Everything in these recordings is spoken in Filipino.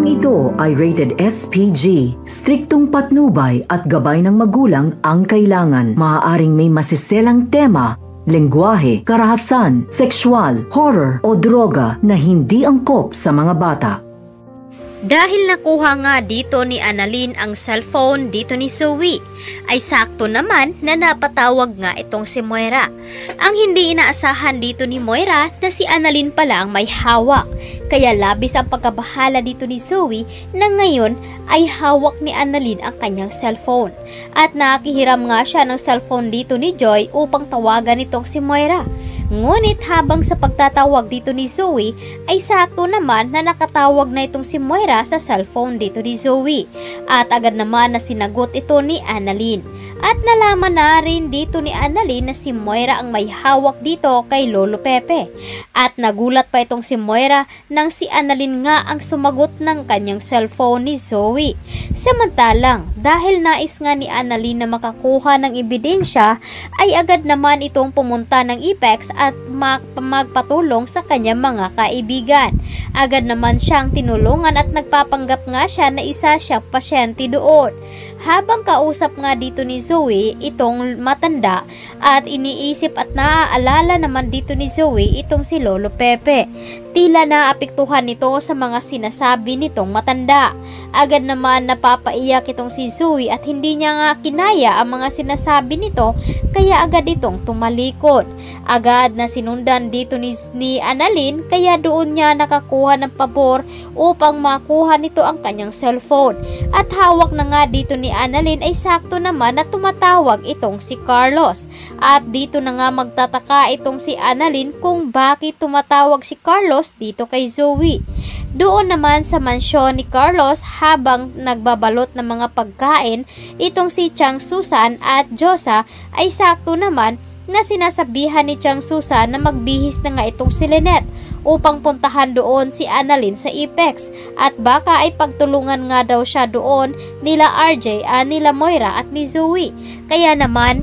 Programang ito ay rated SPG. Striktong patnubay at gabay ng magulang ang kailangan. Maaaring may masiselang tema, lengguwahe, karahasan, sexual, horror o droga na hindi angkop sa mga bata. Dahil nakuha nga dito ni Annalyn ang cellphone dito ni Zoe, ay sakto naman na napatawag nga itong si Moira. Ang hindi inaasahan dito ni Moira na si Annalyn pala ang may hawak. Kaya labis ang pagkabahala dito ni Zoe na ngayon ay hawak ni Annalyn ang kanyang cellphone. At nakihiram nga siya ng cellphone dito ni Joy upang tawagan itong si Moira. Ngunit habang sa pagtatawag dito ni Zoe ay sakto naman na nakatawag na itong si Moira sa cellphone dito ni Zoe. At agad naman na sinagot ito ni Annalyn. At nalaman na rin dito ni Annalyn na si Moira ang may hawak dito kay Lolo Pepe. At nagulat pa itong si Moira nang si Annalyn nga ang sumagot ng kanyang cellphone ni Zoe. Samantalang dahil nais nga ni Annalyn na makakuha ng ebidensya ay agad naman itong pumunta ng Apex at magpatulong sa kanyang mga kaibigan. Agad naman siyang tinulungan at nagpapanggap nga siya na isa siyang pasyente doon. Habang kausap nga dito ni Zoe itong matanda at iniisip at naaalala naman dito ni Zoe itong si Lolo Pepe. Tila naapektuhan nito sa mga sinasabi nitong matanda. Agad naman napapaiyak itong si Zoe at hindi niya nga kinaya ang mga sinasabi nito kaya agad itong tumalikod. Agad na sinundan dito ni Annalyn kaya doon niya nakakuha ng pabor upang makuha nito ang kanyang cellphone. At hawak na nga dito ni Annalyn ay sakto naman na tumatawag itong si Carlos. At dito na nga magtataka itong si Annalyn kung bakit tumatawag si Carlos dito kay Zoe. Doon naman sa mansyon ni Carlos habang nagbabalot ng mga pagkain, itong si Chang Susan at Josa ay sakto naman na sinasabihan ni Chang Susan na magbihis na nga itong si Lynette upang puntahan doon si Annalyn sa Apex at baka ay pagtulungan nga daw siya doon nila RJ, nila Moira at ni Zoe. Kaya naman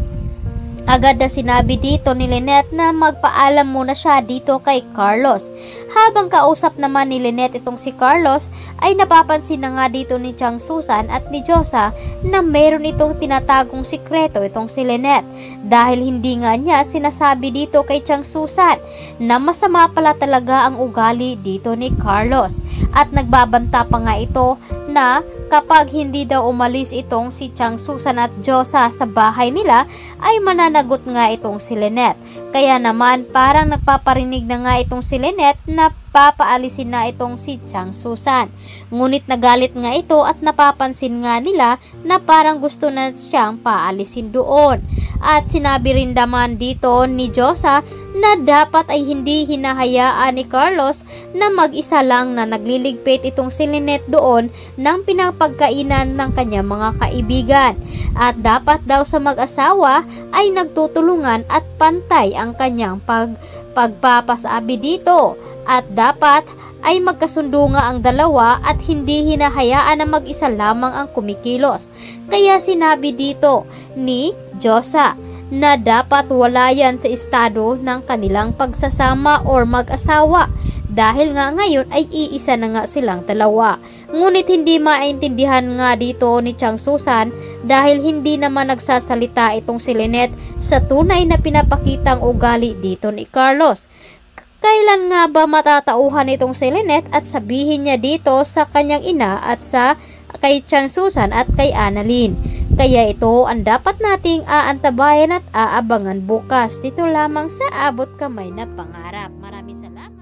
agad na sinabi dito ni Lynette na magpaalam muna siya dito kay Carlos. Habang kausap naman ni Lynette itong si Carlos ay napapansin na nga dito ni Chang Susan at ni Josa na meron itong tinatagong sikreto itong si Lynette. Dahil hindi nga niya sinasabi dito kay Chang Susan na masama pala talaga ang ugali dito ni Carlos. At nagbabanta pa nga ito na kapag hindi daw umalis itong si Chang Susan at Josa sa bahay nila ay mananagot nga itong si Lynette. Kaya naman parang nagpaparinig na nga itong si Lynette na papaalisin na itong si Chang Susan. Ngunit nagalit nga ito at napapansin nga nila na parang gusto na siyang paalisin doon. At sinabi rin naman dito ni Josa na dapat ay hindi hinahayaan ni Carlos na mag-isa lang na nagliligpit itong si Lynette doon ng pinapagkainan ng kanyang mga kaibigan. At dapat daw sa mag-asawa ay nagtutulungan at pantay ang kanyang pagpapasabi dito. At dapat ay magkasundo nga ang dalawa at hindi hinahayaan na mag-isa lamang ang kumikilos. Kaya sinabi dito ni Josa na dapat wala yan sa estado ng kanilang pagsasama or mag-asawa dahil nga ngayon ay iisa na nga silang dalawa. Ngunit hindi maintindihan nga dito ni Chang Susan dahil hindi naman nagsasalita itong si Lynette sa tunay na pinapakitang ugali dito ni Carlos. Kailan nga ba matatauhan itong si Lynette at sabihin niya dito sa kanyang ina at sa kay Chang Susan at kay Annalyn? Kaya ito ang dapat nating aantabayan at aabangan bukas dito lamang sa Abot Kamay na Pangarap. Maraming salamat.